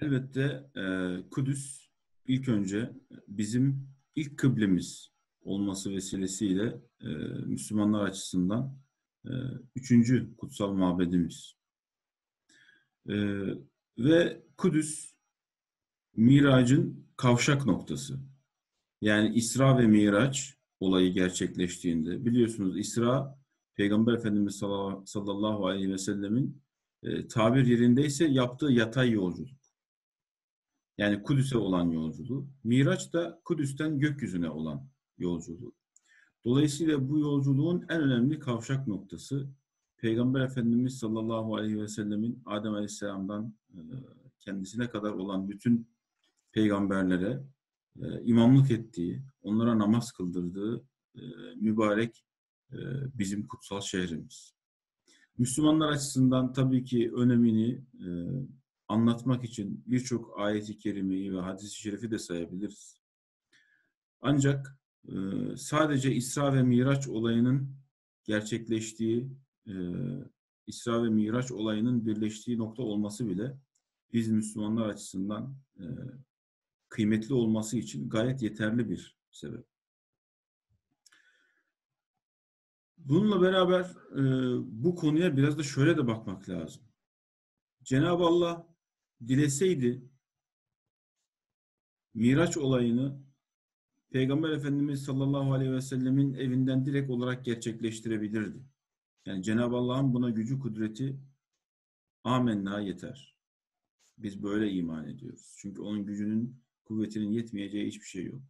Elbette Kudüs ilk önce bizim ilk kıblemiz olması vesilesiyle Müslümanlar açısından e, üçüncü kutsal mabedimiz. E, Ve Kudüs Miracın kavşak noktası. Yani İsra ve Miraç olayı gerçekleştiğinde biliyorsunuz İsra Peygamber Efendimiz sallallahu aleyhi ve sellemin tabir yerindeyse yaptığı yatay yolculuk. Yani Kudüs'e olan yolculuğu. Miraç da Kudüs'ten gökyüzüne olan yolculuğu. Dolayısıyla bu yolculuğun en önemli kavşak noktası Peygamber Efendimiz sallallahu aleyhi ve sellemin Adem Aleyhisselam'dan kendisine kadar olan bütün peygamberlere imamlık ettiği, onlara namaz kıldırdığı mübarek bizim kutsal şehrimiz. Müslümanlar açısından tabii ki önemini anlatmak için birçok ayet-i kerimeyi ve hadis-i şerifi de sayabiliriz. Ancak sadece İsra ve Miraç olayının gerçekleştiği, İsra ve Miraç olayının birleştiği nokta olması bile biz Müslümanlar açısından kıymetli olması için gayet yeterli bir sebep. Bununla beraber bu konuya biraz da şöyle de bakmak lazım. Cenab-ı Allah dileseydi Miraç olayını Peygamber Efendimiz sallallahu aleyhi ve sellemin evinden direkt olarak gerçekleştirebilirdi. Yani Cenab-ı Allah'ın buna gücü, kudreti amenna yeter. Biz böyle iman ediyoruz. Çünkü onun gücünün, kuvvetinin yetmeyeceği hiçbir şey yok.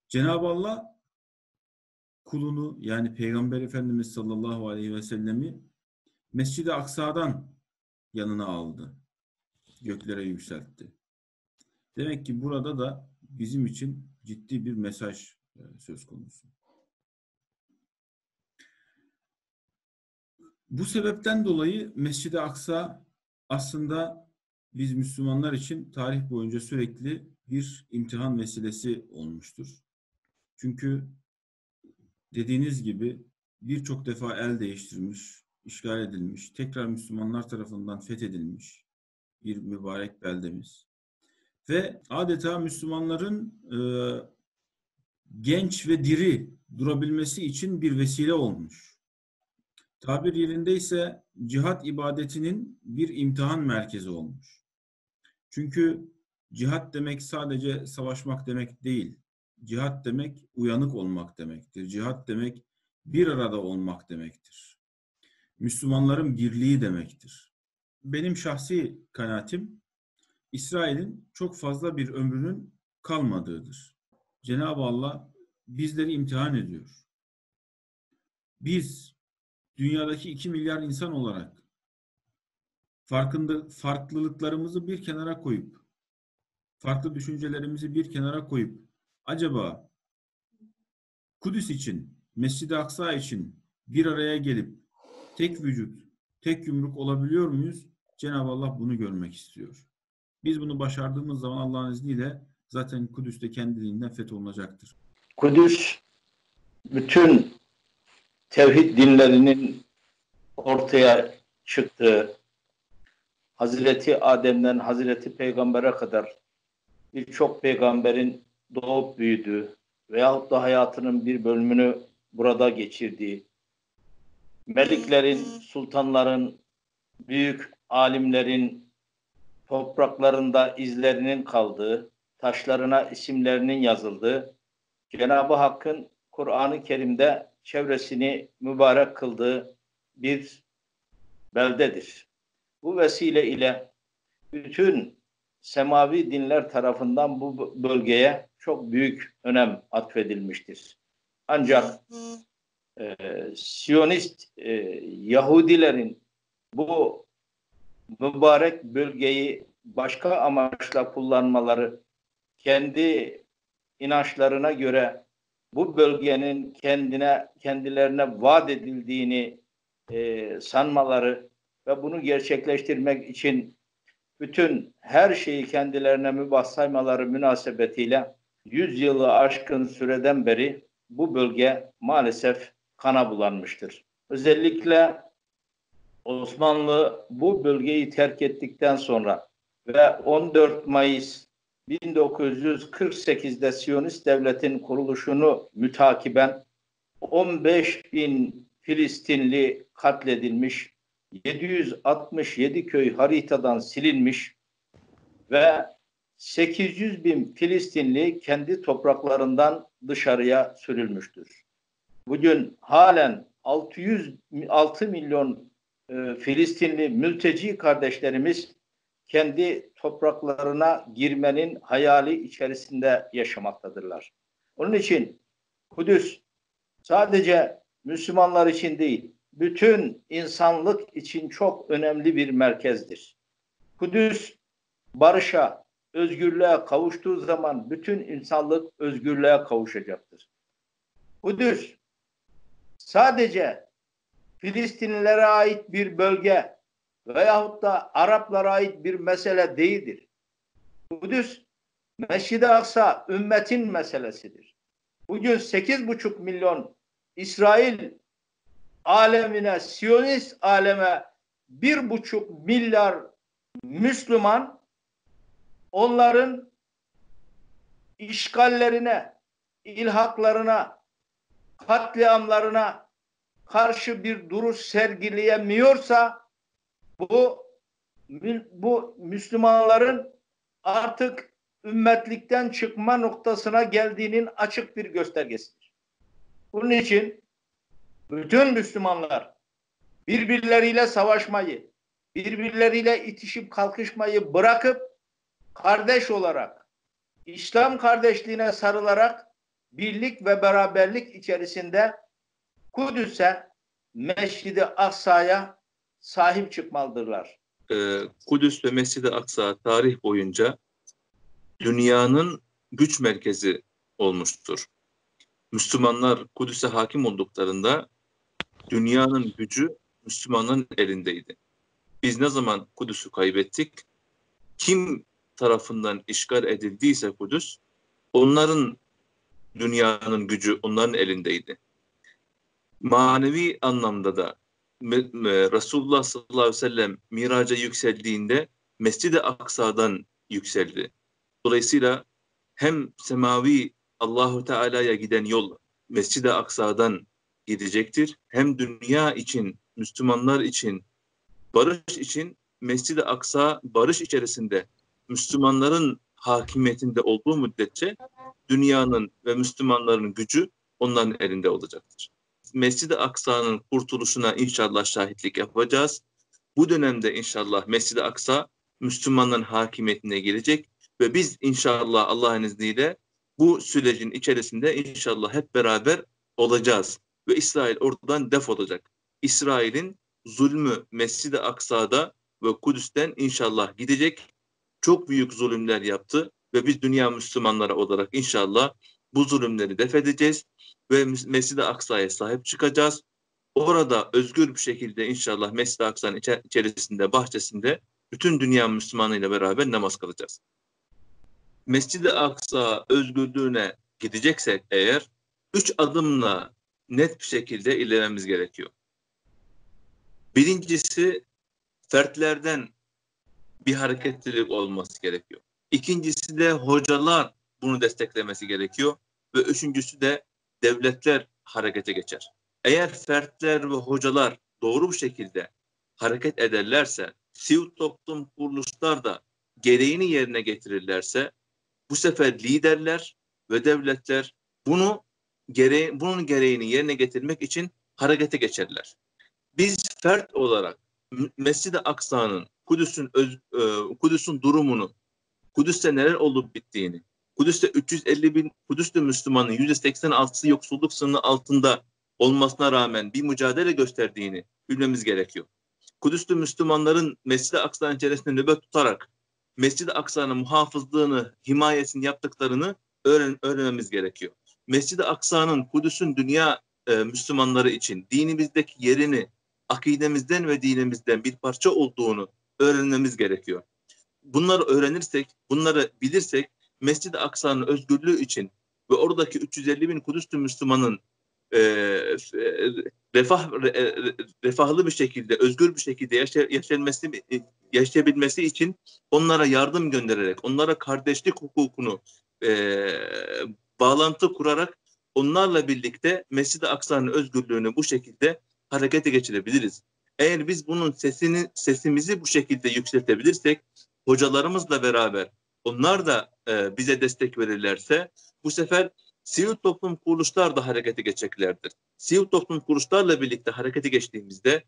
Cenab-ı Allah kulunu yani Peygamber Efendimiz sallallahu aleyhi ve sellemi Mescid-i Aksa'dan yanına aldı. Göklere yükseltti. Demek ki burada da bizim için ciddi bir mesaj söz konusu. Bu sebepten dolayı Mescid-i Aksa aslında biz Müslümanlar için tarih boyunca sürekli bir imtihan vesilesi olmuştur. Çünkü dediğiniz gibi birçok defa el değiştirmiş, işgal edilmiş, tekrar Müslümanlar tarafından fethedilmiş bir mübarek beldemiz. Ve adeta Müslümanların genç ve diri durabilmesi için bir vesile olmuş. Tabir yerindeyse cihat ibadetinin bir imtihan merkezi olmuş. Çünkü cihat demek sadece savaşmak demek değil. Cihat demek uyanık olmak demektir. Cihat demek bir arada olmak demektir. Müslümanların birliği demektir. Benim şahsi kanaatim İsrail'in çok fazla bir ömrünün kalmadığıdır. Cenab-ı Allah bizleri imtihan ediyor. Biz dünyadaki 2 milyar insan olarak farklılıklarımızı bir kenara koyup, farklı düşüncelerimizi bir kenara koyup, acaba Kudüs için, Mescid-i Aksa için bir araya gelip tek vücut, tek yumruk olabiliyor muyuz? Cenab-ı Allah bunu görmek istiyor. Biz bunu başardığımız zaman Allah'ın izniyle zaten Kudüs'te kendiliğinden fetholunacaktır. Kudüs bütün tevhid dinlerinin ortaya çıktığı, Hazreti Adem'den Hazreti Peygamber'e kadar birçok peygamberin doğup büyüdüğü veyahut da hayatının bir bölümünü burada geçirdiği, meliklerin, sultanların, büyük alimlerin topraklarında izlerinin kaldığı, taşlarına isimlerinin yazıldığı, Cenab-ı Hakk'ın Kur'an-ı Kerim'de çevresini mübarek kıldığı bir beldedir. Bu vesile ile bütün semavi dinler tarafından bu bölgeye çok büyük önem atfedilmiştir. Ancak Siyonist Yahudilerin bu mübarek bölgeyi başka amaçla kullanmaları, kendi inançlarına göre bu bölgenin kendilerine vaat edildiğini sanmaları ve bunu gerçekleştirmek için bütün her şeyi kendilerine mübah saymaları münasebetiyle 100 yılı aşkın süreden beri bu bölge maalesef kana bulanmıştır. Özellikle Osmanlı bu bölgeyi terk ettikten sonra ve 14 Mayıs 1948'de Siyonist devletin kuruluşunu mütakiben 15 bin Filistinli katledilmiş, 767 köy haritadan silinmiş ve 800 bin Filistinli kendi topraklarından dışarıya sürülmüştür. Bugün halen 6 milyon Filistinli mülteci kardeşlerimiz kendi topraklarına girmenin hayali içerisinde yaşamaktadırlar. Onun için Kudüs sadece Müslümanlar için değil, bütün insanlık için çok önemli bir merkezdir. Kudüs barışa, özgürlüğe kavuştuğu zaman bütün insanlık özgürlüğe kavuşacaktır. Kudüs sadece Filistinlilere ait bir bölge veyahut da Araplara ait bir mesele değildir. Kudüs, Mescid-i Aksa ümmetin meselesidir. Bugün 8,5 milyon İsrail alemine, Siyonist aleme 1,5 milyar Müslüman onların işgallerine, ilhaklarına, katliamlarına karşı bir duruş sergileyemiyorsa bu Müslümanların artık ümmetlikten çıkma noktasına geldiğinin açık bir göstergesidir. Bunun için bütün Müslümanlar birbirleriyle savaşmayı, birbirleriyle itişip kalkışmayı bırakıp kardeş olarak, İslam kardeşliğine sarılarak birlik ve beraberlik içerisinde Kudüs'e, Mescid-i Aksa'ya sahip çıkmalıdırlar. Kudüs ve Mescid-i Aksa tarih boyunca dünyanın güç merkezi olmuştur. Müslümanlar Kudüs'e hakim olduklarında dünyanın gücü Müslümanların elindeydi. Biz ne zaman Kudüs'ü kaybettik? Kim tarafından işgal edildiyse Kudüs, onların dünyanın gücü onların elindeydi. Manevi anlamda da Resulullah sallallahu aleyhi ve sellem miraca yükseldiğinde Mescid-i Aksa'dan yükseldi. Dolayısıyla hem semavi Allahu Teala'ya giden yol Mescid-i Aksa'dan gidecektir. Hem dünya için, Müslümanlar için, barış için Mescid-i Aksa barış içerisinde Müslümanların hakimiyetinde olduğu müddetçe dünyanın ve Müslümanların gücü onların elinde olacaktır. Mescid-i Aksa'nın kurtuluşuna inşallah şahitlik yapacağız. Bu dönemde inşallah Mescid-i Aksa Müslümanların hakimiyetine gelecek ve biz inşallah Allah'ın izniyle bu sürecin içerisinde inşallah hep beraber olacağız ve İsrail oradan def olacak. İsrail'in zulmü Mescid-i Aksa'da ve Kudüs'ten inşallah gidecek. Çok büyük zulümler yaptı ve biz dünya Müslümanları olarak inşallah bu zulümleri def edeceğiz ve Mescid-i Aksa'ya sahip çıkacağız. Orada özgür bir şekilde inşallah Mescid-i Aksa'nın içerisinde, bahçesinde bütün dünya Müslümanıyla beraber namaz kılacağız. Mescid-i Aksa özgürlüğüne gideceksek eğer 3 adımla net bir şekilde ilerlememiz gerekiyor. Birincisi fertlerden bir hareketlilik olması gerekiyor. İkincisi de hocalar bunu desteklemesi gerekiyor. Ve üçüncüsü de devletler harekete geçer. Eğer fertler ve hocalar doğru bir şekilde hareket ederlerse, sivil toplum kuruluşlar da gereğini yerine getirirlerse, bu sefer liderler ve devletler bunun gereğini yerine getirmek için harekete geçerler. Biz fert olarak Mescid-i Aksa'nın, Kudüs'ün durumunu, Kudüs'te neler olup bittiğini, Kudüs'te 350 bin Kudüs'te Müslümanın %86'sı yoksulluk sınırı altında olmasına rağmen bir mücadele gösterdiğini bilmemiz gerekiyor. Kudüs'te Müslümanların Mescid-i Aksa'nın içerisinde nöbet tutarak Mescid-i Aksa'nın muhafızlığını, himayesini yaptıklarını öğrenmemiz gerekiyor. Mescid-i Aksa'nın Kudüs'ün dünya Müslümanları için dinimizdeki yerini, akidemizden ve dinimizden bir parça olduğunu öğrenmemiz gerekiyor. Bunları öğrenirsek, bunları bilirsek Mescid-i Aksa'nın özgürlüğü için ve oradaki 350 bin Kudüs'lü Müslümanın refahlı bir şekilde, özgür bir şekilde yaşayabilmesi için onlara yardım göndererek, onlara kardeşlik hukukunu bağlantı kurarak onlarla birlikte Mescid-i Aksa'nın özgürlüğünü bu şekilde harekete geçirebiliriz. Eğer biz bunun sesimizi bu şekilde yükseltebilirsek, hocalarımızla beraber onlar da bize destek verirlerse, bu sefer sivil toplum kuruluşlar da harekete geçeceklerdir. Sivil toplum kuruluşlarla birlikte harekete geçtiğimizde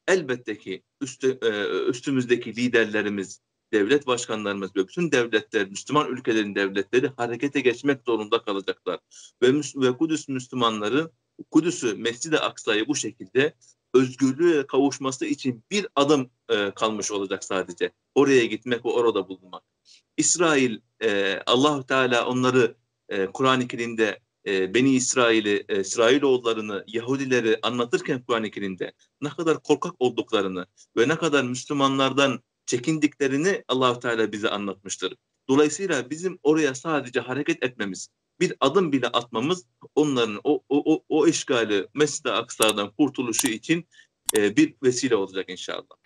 elbette ki üstümüzdeki liderlerimiz, devlet başkanlarımız ve bütün devletler, Müslüman ülkelerin devletleri harekete geçmek zorunda kalacaklar. Ve Kudüs Müslümanları, Kudüs'ü, Mescid-i Aksa'yı bu şekilde özgürlüğe kavuşması için bir adım kalmış olacak sadece. Oraya gitmek ve orada bulunmak. İsrail, Allah-u Teala onları Kur'an-ı Kerim'de Beni İsrail'i, İsrailoğullarını, Yahudileri anlatırken Kur'an-ı Kerim'de ne kadar korkak olduklarını ve ne kadar Müslümanlardan çekindiklerini Allah-u Teala bize anlatmıştır. Dolayısıyla bizim oraya sadece hareket etmemiz, bir adım bile atmamız onların o işgali, Mescid-i Aksa'dan kurtuluşu için bir vesile olacak inşallah.